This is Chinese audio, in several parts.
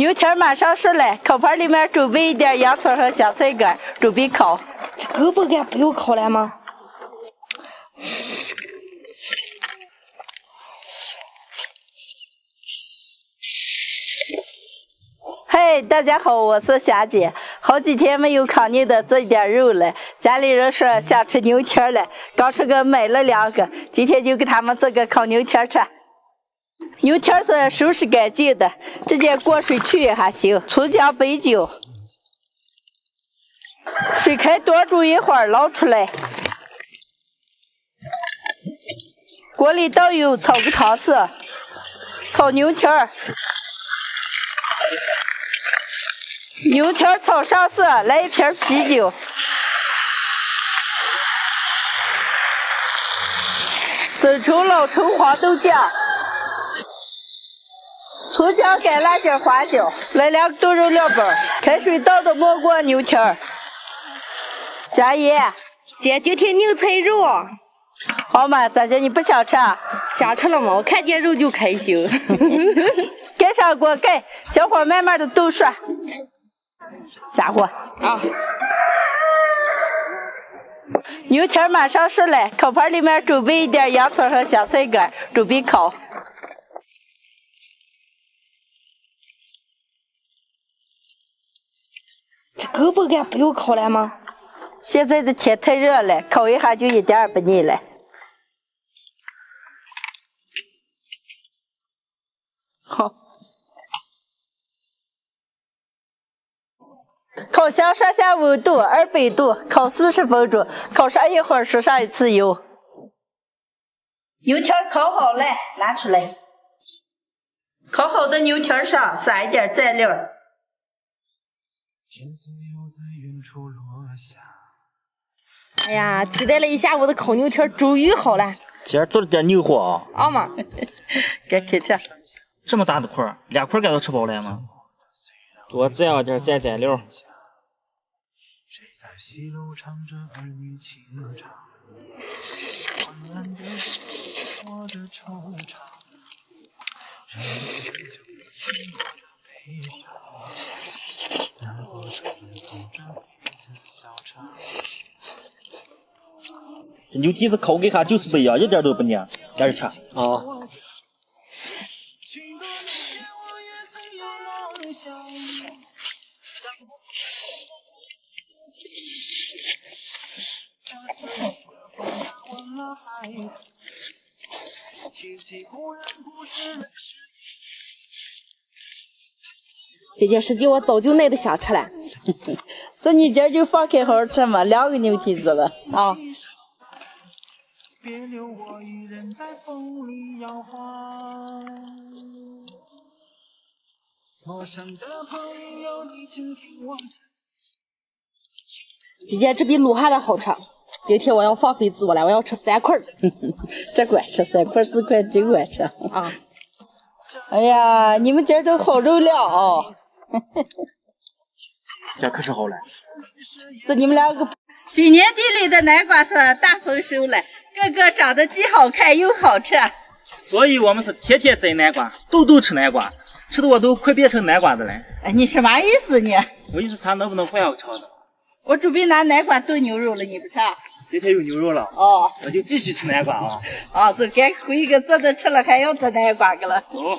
牛蹄马上熟了，烤盘里面准备一点洋葱和香菜干，准备烤。这狗不干不用烤了吗？嘿，大家好，我是霞姐。好几天没有看你的这点肉了，家里人说想吃牛蹄了，刚出个买了2个，今天就给他们做个烤牛蹄吃。牛蹄是收拾干净的，直接过水去也还行。葱姜白酒，水开多煮一会儿，捞出来。锅里倒油，炒个汤色，炒牛蹄儿。牛蹄炒上色，来一瓶啤酒，生抽、老抽、黄豆酱，葱姜、干辣椒、花椒，来2个豆肉2包，开水倒到没过牛蹄儿，加盐。姐，今天牛菜肉。好嘛，咋姐你不想吃啊？想吃了吗？我看见肉就开心。盖上锅盖，小火慢慢的炖熟。加火啊！牛蹄马上熟了，烤盘里面准备一点洋葱和香菜干，准备烤。这狗不干不用烤了吗？现在的天太热了，烤一下就一点也不腻了。好。烤箱上下温度200度，烤40分钟，烤上一会儿刷上一次油。牛蹄烤好了，拿出来。烤好的牛蹄上撒一点蘸料。哎呀，期待了一下午的烤牛蹄终于好了。今儿做了点牛货啊。啊嘛，该开吃。这么大的块，2块该都吃饱了吗？多蘸上点蘸料。这牛蹄子烤给下就是不一样，一点都不黏，接着吃啊。这件事情我早就耐得想吃了。这你今儿就放开好好吃嘛，2个牛蹄子了啊。别留我一人在风里摇晃。陌生的朋友，你倾听我。姐姐，这比卤哈的好吃。今天我要放飞自我了，我要吃3块。这管吃3块4块真管吃啊！哎呀，你们今儿都好肉了哦。这可是好了。这你们2个，今年地里的南瓜是大丰收了，个个长得既好看又好吃。所以我们是天天摘南瓜，豆豆吃南瓜，吃的我都快变成南瓜子了。哎，你什么意思呢？我意思咱能不能换个炒的？我准备拿南瓜炖牛肉了，你不吃？今天有牛肉了哦，那就继续吃南瓜啊！啊，这该回个这都吃了，还要吃南瓜个了。哦。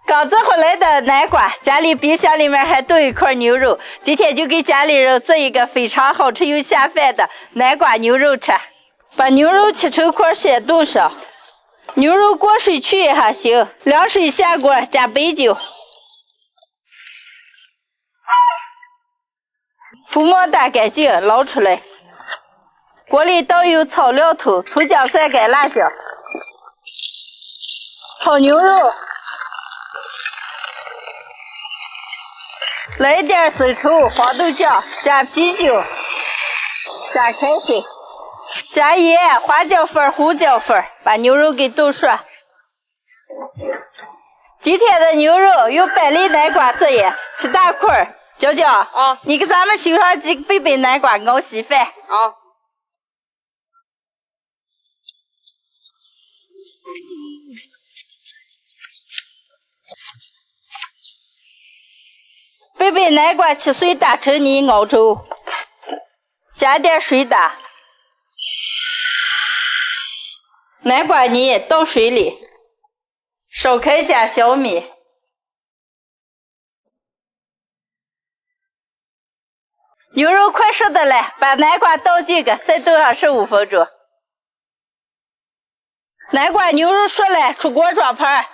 刚做回来的南瓜，家里冰箱里面还炖一块牛肉，今天就给家里人做一个非常好吃又下饭的南瓜牛肉吃。把牛肉切成块先炖上，牛肉过水去也还行，凉水下锅加白酒，浮沫打干净，捞出来。锅里倒油炒料头，葱姜蒜干辣椒，炒牛肉。来一点生抽、黄豆酱，加啤酒，加开水，加盐、花椒粉、胡椒粉，把牛肉给炖熟。今天的牛肉用百里南瓜做的，吃大块。娇娇啊，你给咱们修上几个北南瓜熬稀饭啊。贝贝南瓜切碎打成泥熬粥，加点水打。南瓜泥倒水里，烧开加小米。牛肉快熟的了，把南瓜倒进去，再炖上15分钟。南瓜牛肉熟了，出锅装盘。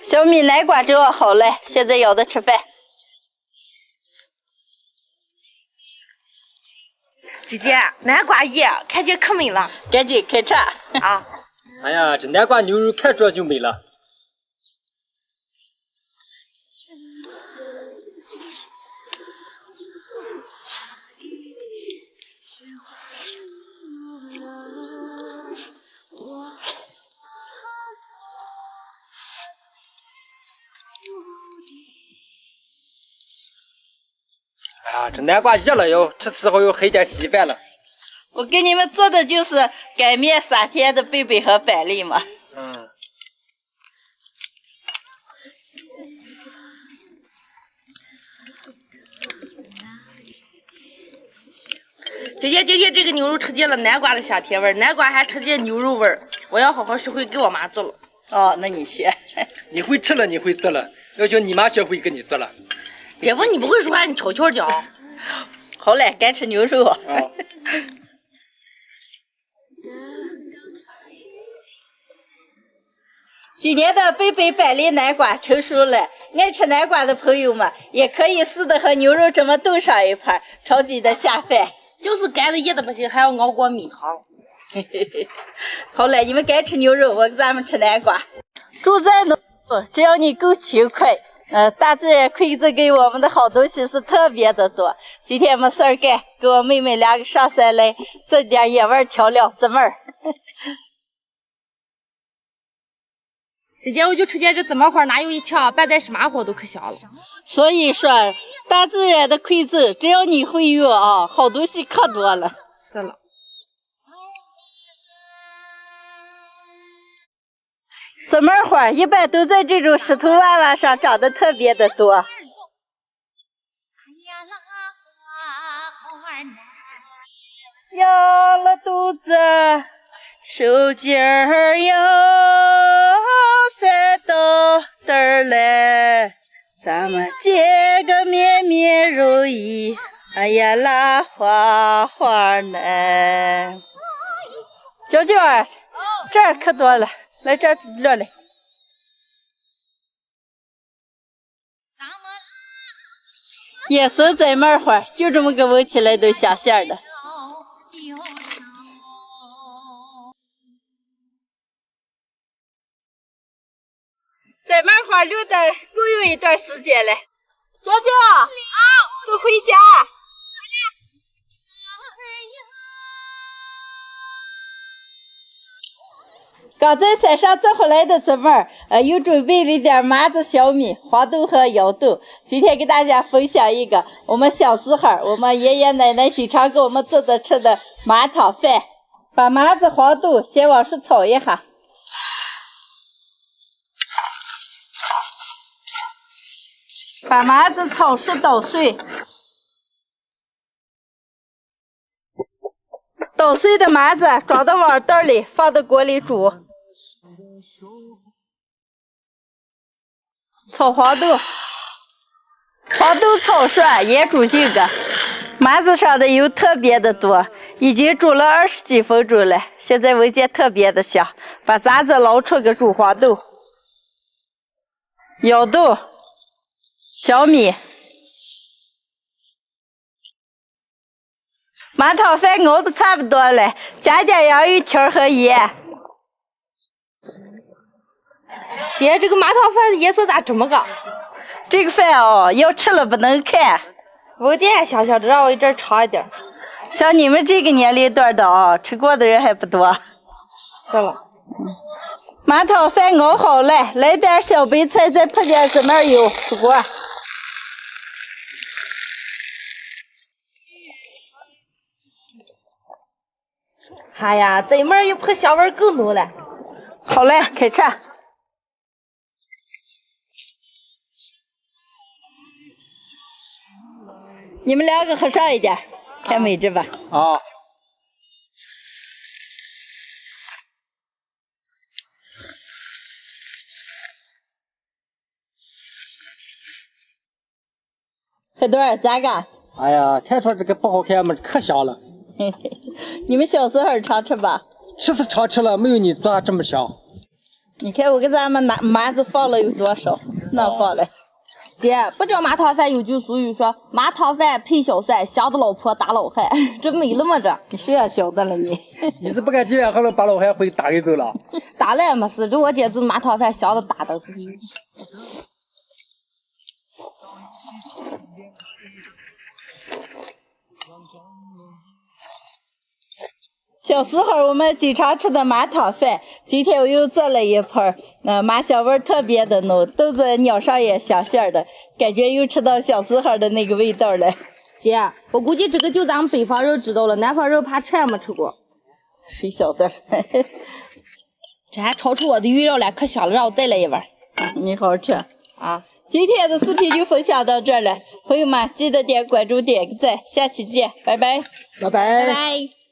小米南瓜粥好了，现在舀着吃饭。姐姐，南瓜叶看见可美了，赶紧开吃啊！哎呀，这南瓜牛肉看着就美了。哎呀，这南瓜热了要吃时候要喝点稀饭了。我给你们做的就是擀面3天的贝贝和板栗嘛。姐姐，今天这个牛肉吃见了南瓜的香甜味儿，南瓜还吃见牛肉味儿，我要好好学会给我妈做了。哦，那你学。你会吃了，你会做了，要叫你妈学会给你做了。姐夫，你不会说话，你悄悄讲。好嘞，该吃牛肉。哦今年的贝贝板栗南瓜成熟了，爱吃南瓜的朋友们也可以试着和牛肉这么炖上一盘，超级的下饭。就是干的热的不行，还要熬过米汤。好了，你们该吃牛肉，我给咱们吃南瓜。住在农村，只要你够勤快，大自然馈赠给我们的好东西是特别的多。今天没事儿干，跟我妹妹2个上山来整点野味调料滋味儿。姐姐，我就吃见这芝麻花哪有一枪，拌在什么火都可香了。所以说，大自然的馈赠，只要你会用啊，好东西可多了。是了。芝麻花一般都在这种石头娃娃上长得特别的多。养了肚子，手劲儿有3道道儿来，咱们结个绵绵如意，哎呀拉花花呢。娇娇儿，这儿可多了，来这儿乐来。野生摘麻花，就这么个闻起来都香香的。摘麻花留的够有一段时间了。娇娇，走回家。刚在山上摘回来的芝麻，又准备了点麻子、小米、黄豆和腰豆。今天给大家分享一个我们小时候我们爷爷奶奶经常给我们做的吃的麻汤饭。把麻子、黄豆先往上炒一下，把麻子炒熟捣碎。捣碎的麻子装到碗袋里，放到锅里煮。炒黄豆，黄豆炒熟，盐煮进去。麻子上的油特别的多，已经煮了20几分钟了，现在闻见特别的香。把渣子捞出个煮黄豆、腰豆、小米。麻汤饭熬的差不多了，加点洋芋条和盐。姐，这个麻汤饭的颜色咋这么个？这个饭哦，要吃了不能看。闻见香香的，让我一阵尝一点。像你们这个年龄段的啊，吃过的人还不多。是了。麻汤饭熬好了，来点小白菜，再泼点芝麻油，出锅。哎呀，这门一泼香味更浓了。好嘞，开吃。你们两个喝上一点，看位置吧。啊。黑墩儿咋个？哎呀，看说这个不好看嘛，可香了。嘿嘿，你们小时候常吃吧？吃是常吃了，没有你做这么香。你看我给咱们麻子放了有多少？那放了。姐，不叫麻汤饭，有句俗语说麻汤饭配小蒜，香的老婆打老汉，这没了吗？这你谁也晓得了你？你是不敢进院，后来把老汉回打给走了。打了也没事，这我姐做麻汤饭香的打的。小时候我们经常吃的麻汤饭，今天我又做了一盘，麻香味特别的浓，豆子咬上也香香的，感觉又吃到小时候的那个味道了。姐，我估计这个就咱们北方人知道了，南方人怕吃也没吃过。谁晓得？这还超出我的预料了，可香了，让我再来一碗。你好好吃啊！今天的视频就分享到这儿了，朋友们记得点关注、点个赞，下期见，拜拜，拜拜。拜拜。